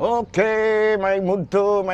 Okay, may mudto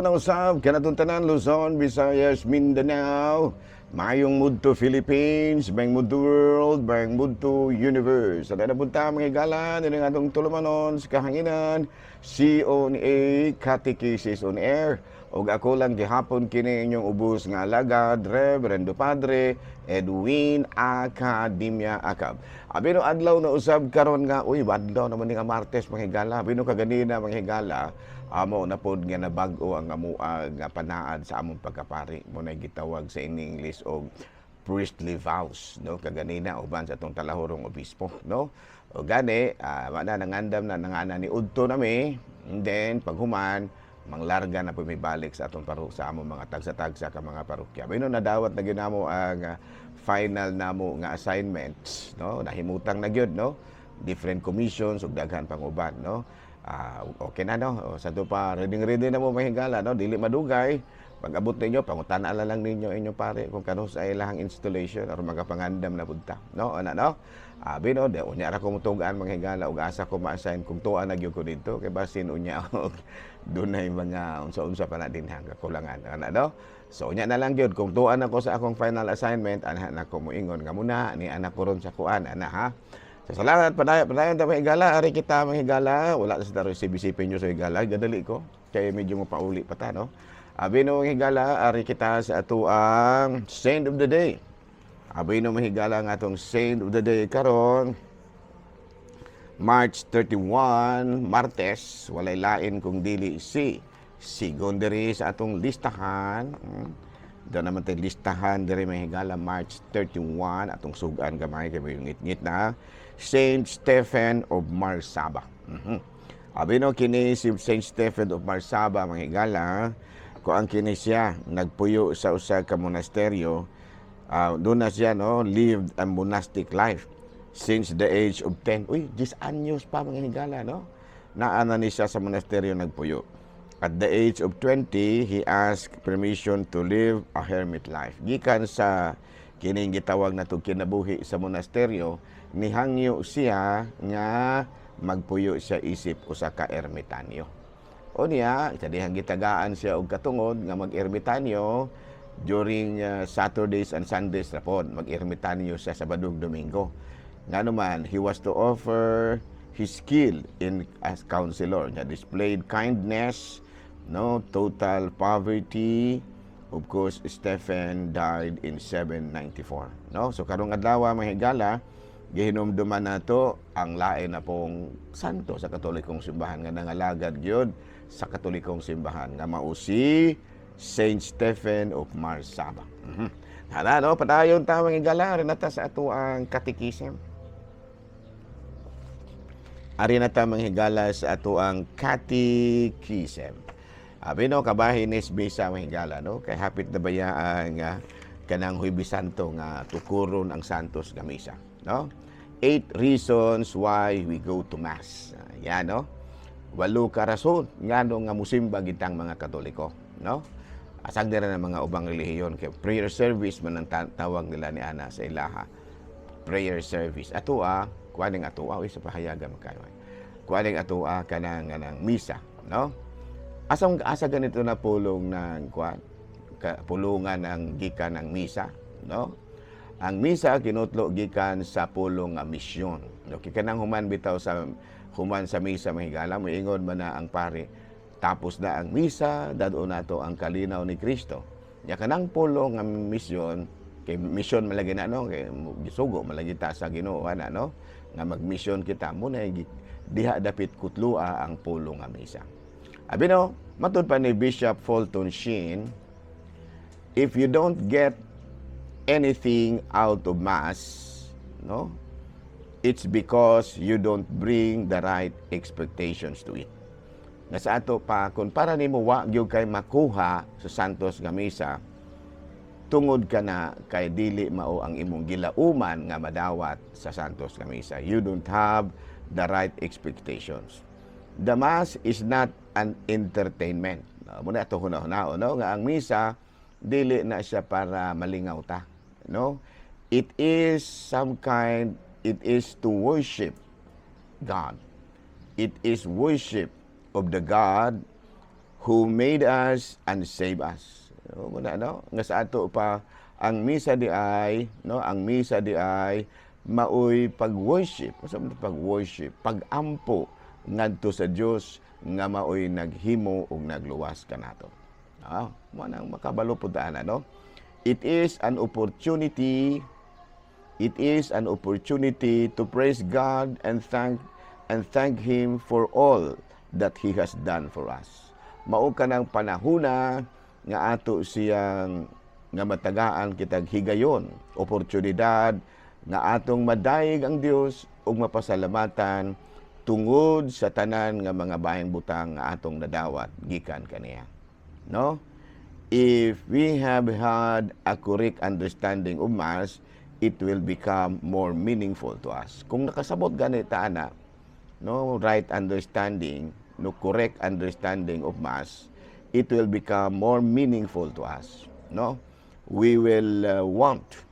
na usab kanatong tanan Luzon, Visayas, Mindanao. Mayong mudto Philippines, may mudto world, may mudto universe. Sa na punta mga higala din ang atong tulumanon sa kahanginan, CONA Catechesis on Air. Og ako lang gihapon kini inyong ubos nga alagad, Reverendo Padre Edwin Academia Acab. Abi no adlaw na usab karon nga, uy, adlaw naman ni nga Martes mga higala. Abi no kaganina mga higala, amo na pod nga nabag-o ang amuag nga panaad sa among pagkapari. Mo na gitawag sa English og priestly vows, no? Kaganina uban sa atong talahorong obispo, no? O gani, wala nangandam na nangana ni udto nami, and then paghuman manglarga na pumibalik sa atong sa among mga tagsa-tagsa ka mga parokya. Bino nadawat na ginamo ang final namo nga assignments, no? Nahimutang na gyud, no? Different commissions ug daghan pang uban, no? Okay na, no? Sa to pa ready na mo mahigala, no? Dili madugay. Pag abot ninyo, pangutan-an lang ninyo inyong pare kung kano sa ilahang installation or magapangandam na punta, no? Ana, no? Bino, de unya ra ko mutugaan mga higala ug asa ko ma-assign kung tuwa na gyud ko dito kay basin unya og dunay mga unsa-unsa pa na din hang kakulangan, ana, no? So unya na lang gyud kung tuwa na ko sa akong final assignment, ana na ko moingon nga muna ni anak ko ron sa kuan, ana, ha? So salamat padayon ta mga higala, ari kita mga higala, wala sa taro sibisipin nyo sa higala, gadali ko kay medyo mapauli pa ta, no? Bino mga higala, ari kita sa ato ang Saint of the Day. Abay no mahigala nga atong Saint of the Day karon March 31, Martes, walay lain kung dili si secondary sa atong listahan. Doon naman tayo listahan diri mahigala March 31 atong sugan gamay kay yung ngit-ngit na Saint Stephen of Marsaba. Abay no kini si Saint Stephen of Marsaba mahigala ko ang kini siya nagpuyo sa usa ka monasteryo. Doon na siya, no, lived a monastic life since the age of 10. Uy, 10 anyos pa mga higala, no? Naana ni siya sa monasteryo nagpuyo. At the age of 20, he asked permission to live a hermit life. Gikan sa kining gitawag na to kinabuhi sa monasteryo, nihangyo siya nga magpuyo siya isip usa ka ermitanyo. O niya, kadihang gitagaan siya og katungod nga mag-ermitanyo during Saturdays and Sundays rapon, mag-ermitanyo siya sa Sabadong Domingo. Nga naman, he was to offer his skill as counselor. Niya displayed kindness, no, total poverty. Of course, Stephen died in 794. No? So karong adlaw mga higala, gihinumduman nato ang lain na pong santo sa Katolikong simbahan nga nangalagad gyud sa Katolikong simbahan nga mausi Saint Stephen of Marsaba. Hala, no? Padayon ta mga higala, ari na ta sa ato ang catechism. Ari na ta mga higala sa ato ang catechism. Abi no, kabahin is bisa mga higala, no? Kay hapit na baya ang kanang Huwebes Santo nga tukuron ang santos nga misa, no? 8 reasons why we go to Mass. Yan, no? 8 ka rason ngano nga musimba gitang mga Katoliko, no? Asag dira ng mga ubang relihiyon kay prayer service man ang tawag nila ni ana sa ilaha. Prayer service. Atua, kuaning atua sa pahayagan kayo. Kuaning atua kanang misa, no? Asa ganito na pulong ng pulungan ng gikan ng misa, no? Ang misa kinutlo gikan sa pulong nga misyon. No, kanang human bitaw sa human sa misa mahigala moingon man na ang pare tapos na ang misa, dado na to ang kalinaw ni Kristo. Ya kanang pulong nga misyon, kay misyon malagi na, no? Kay gisugo malagi ta sa Ginoo ana, no? Nga magmisyon kita muna diha dapit kutlua ang pulong nga misa. Abi no, matud pa ni Bishop Fulton Sheen, if you don't get anything out of Mass, no? It's because you don't bring the right expectations to it. Nga sa ato pa, kung para nimo wa gyud kay makuha sa santos nga misa, tungod ka na kay dili mao ang imong gilauman nga madawat sa santos nga misa. You don't have the right expectations. The Mass is not an entertainment. Muna ito hunahunao, no? Nga ang misa, dili na siya para malingaw ta, no? It is to worship God. It is worship of the God who made us and saved us. Muna, no? Nga sa ato pa, ang misa di ay, no? Ang misa di ay, maoy pag-worship. Masama pag-worship, pag-ampo ngadto sa Dios nga maoy naghimo ug nagluwas kanato. Mo nang makabalo pud ana, no? It is an opportunity to praise God and thank Him for all that He has done for us. Mao ka ng panahuna nga ato siyang nga matagaan kitag higayon, oportunidad nga atong madayeg ang Dios ug mapasalamatan tungod sa tanan nga mga bayang butang nga atong nadawat gikan kaniya. No? If we have had a correct understanding of Mass, it will become more meaningful to us. Kung nakasabot ganita ana, no, right understanding, no, correct understanding of Mass, it will become more meaningful to us. No, we will want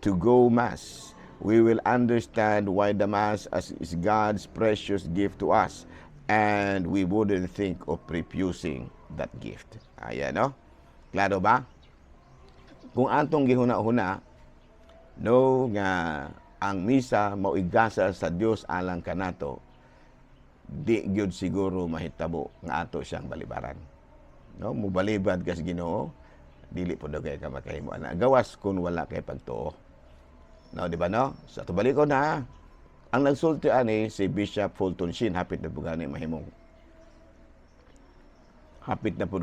to go Mass. We will understand why the Mass is God's precious gift to us, and we wouldn't think of refusing that gift. Ayan, no? Klaro ba? Kung atong gihuna-huna, no, nga ang misa mauigasa sa Dios alang kanato, di gyud siguro mahitabo nga ato siyang balibaran. No, mubalibad kas Ginoo, dili pod kay ka makahimo ana. Gawas kun wala kay pagtuo. No, di ba no? Sa tubalikon na, ang nagsulti ani si Bishop Fulton Sheen, hapit na pud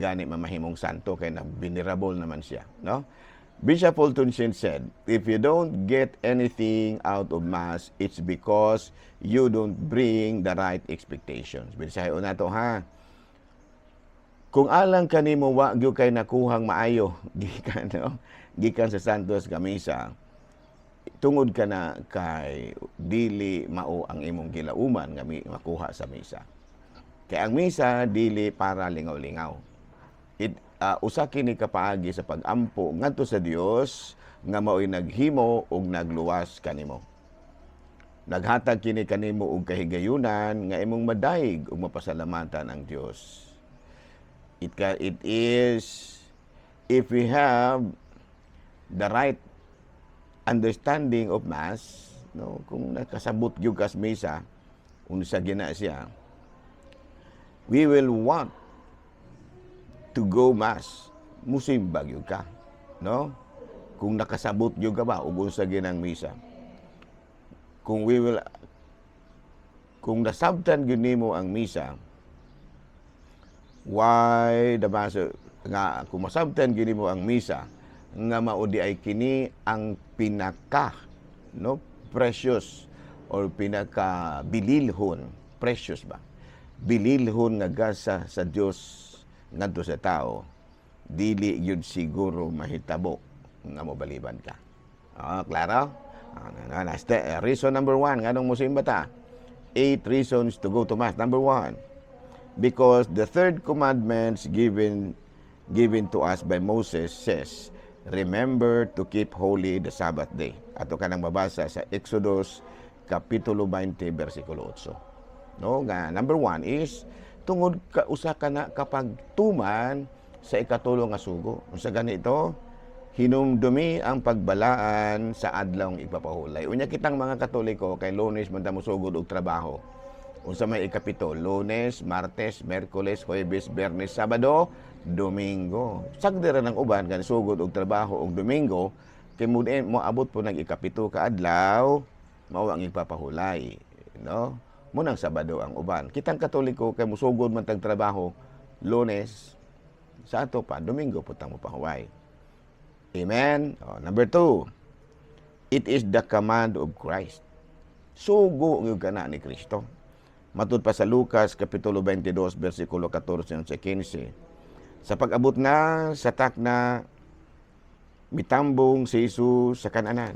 gani mamahimong santo kay na venerable naman siya, no? Bishop Fulton Sheen said, if you don't get anything out of Mass, it's because you don't bring the right expectations. Bisayo na to, ha? Kung alang kanimo wa gyud kay nakuhang maayo gikan, no? Gikan sa Santos nga misa, tungod ka na kay dili mao ang imong gilauman nga makuha sa misa. Kaya ang misa dili para lingaw-lingaw. Usa kini kapaagi sa pag-ampo ngadto sa Dios nga mao'y naghimo ug nagluwas kanimo. Naghatag kini kanimo og kahigayunan nga imong madayeg ug mapasalamatan ang Dios. It is, if we have the right understanding of Mass, no, kung nakasabot gyud kas misa unsa gina siya, we will want to go Mass. Musimba gyud ka, no? Kung nakasabot gyud ka ba ug unsa ginang misa. Kung nasabtan gyud nimo ang misa, why the Mass nga kung masabtan gyud nimo ang misa nga maudi ay kini ang pinaka, no, precious or pinaka bililhon, precious ba? Bililhon nga gasa sa Dios ngadto sa tao, dili yun siguro mahitabo nga mobaliban ka. Klaro? Reason number 1, nganong musimba ta? 8 reasons to go to Mass. Number 1, because the third commandments given to us by Moses says, remember to keep holy the Sabbath day. Ato ka nang mabasa sa Exodus Kapitulo 20, versikulo 8. No, nga number 1 is tungod ka usa ka na kapag tuman sa ikatulo nga sugo. Unsa ganito? Hinumdumi ang pagbalaan sa adlaw ng ipapahulay. Unya kitang mga Katoliko kay Lunes man ta mosugod og trabaho. Unsa may ikapito? Lunes, Martes, Merkules, Huwebes, Biyernes, Sabado, Domingo. Sagdira ng uban kan sugod og trabaho og Domingo kay mo abot po nag ikapito ka adlaw mao ang ipapahulay, no? Munang Sabado ang uban. Kitang Katoliko kay musugod man tag trabaho Lunes, sa ato pa Domingo putang mapahuway. Amen. Number 2, it is the command of Christ. Sugo gyud kana ni Kristo. Matud pa sa Lucas Kapitulo 22, versikulo 14 sa 15. Sa pag-abot na sa takna, mitambong si Jesus sa kananan.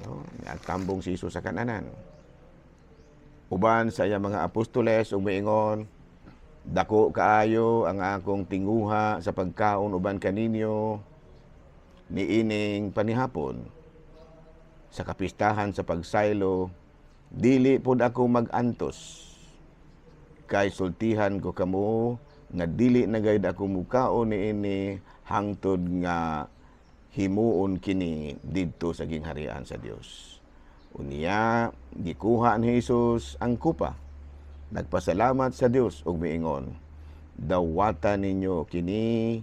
No? Tambong si Jesus sa kananan. Uban sa iya mga apostoles ug miingon, dako kaayo ang akong tinguha sa pagkaon uban kaninyo niining panihapon. Sa kapistahan sa pagsaylo, dili pod ako mag-antos. kay sultihan ko kamo nga dili na gayud ako mukaon niini hangtod nga himuon kini didto sa gingharian sa Dios. Unya gikuha ni Jesus ang kupa. Nagpasalamat sa Dios ug miingon, dawatan ninyo kini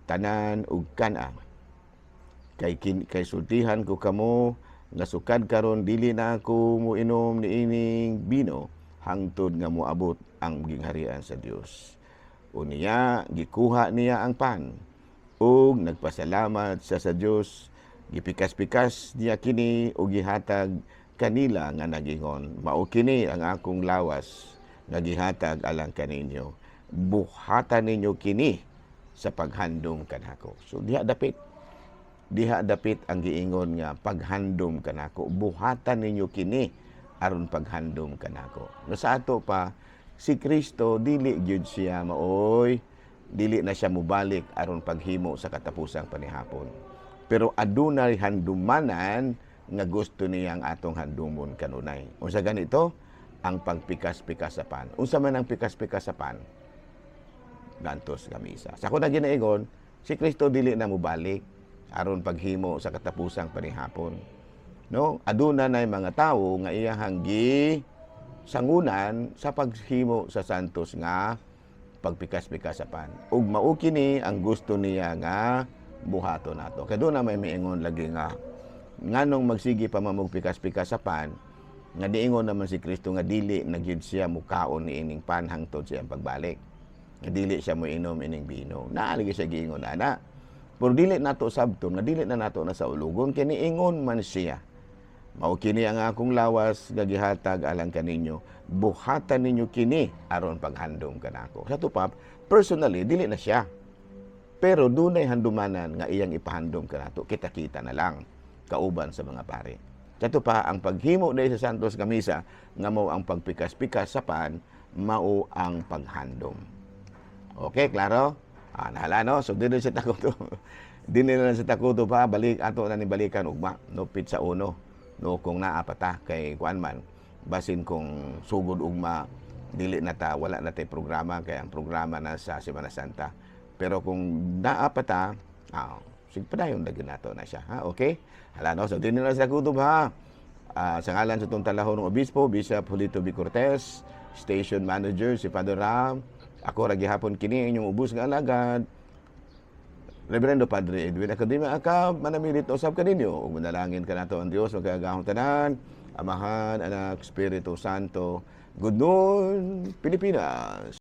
tanan ug kana. Kay sultihan ko kamo nga sukad karon dili na ako muinom niining bino hangtod nga moabot ang gingharian sa Dios. Unya gikuha niya ang pan ug nagpasalamat siya sa Dios, gipikas-pikas niya kini ug gihatag kanila nga nagingon, mao kini ang akong lawas nga gihatag alang kaninyo. Buhatan ninyo kini sa paghandom kanako. So diha dapit ang giingon nga paghandom kanako. Buhatan ninyo kini aron paghandom kanako. No sa ato pa si Kristo dili gyud siya maoy, dili na siya mubalik aron paghimo sa katapusang panihapon. Pero adunay handumanan nga gusto niya ang atong handumon kanunay. Unsa ganito? Ang pagpikas-pikas sa pan. Unsa man ang pikas-pikas sa pan? Gantos nga misa. Sa kuna ginaigon, si Kristo dili na mubalik aron paghimo sa katapusang panihapon. No, aduna nay mga tawo nga iyahang sangunan sa paghimo sa santos nga pagpikas-pikas sa pan. Ug mao kini ang gusto niya nga buhaton nato. Kay doon na may miingon lagi nga nganong magsigi pa mamugpikas-pikas sa pan nga diingon naman si Kristo nga dili nagyud siya mukaon ni ining pan hangtod siya pagbalik. Nga dili siya moinom ining bino. Naalagi siya giingon ana. Pero dili nato sabton nga dili na nato na sa ulugon kini ingon man siya. Mao kini ang akong lawas nga gihatag alang kaninyo. Buhatan ninyo kini aron paghandom kanako. Sa tupap, personally dili na siya. Pero dunay handumanan nga iyang ipahandom kanato. Kita-kita na lang kauban sa mga pare. Kato pa ang paghimo dahil sa Santos nga Misa nga mao ang pagpikas-pikas sa pan, mao ang paghandom. Okay, klaro? Nahala no? So dinil sa takuto. Dinil na sa takuto pa balik ato na ni balikan ugma no pit sa uno. No kung naa pa ta kay kuan man basin kung sugod ugma dili na ta wala na tay programa kay ang programa na sa Semana Santa. Pero kung naa pa ta, sige pa na yung lagyan nato na siya. Ha? Okay? Hala no? So, din nila sa kutob ha. Sa ngalan sa itong talahon ng Obispo, Bishop Julito B. Cortez, Station Manager, si Father Ram, ako ragyahapon kini, inyong ubus nga alagad, Reverendo Padre Edwin Academia Akab, manamilit usap ka ninyo. Ug manalangin ka nato ang Dios, magkagahong tanan, Amahan, Anak, Espiritu Santo. Good noon, Pilipinas!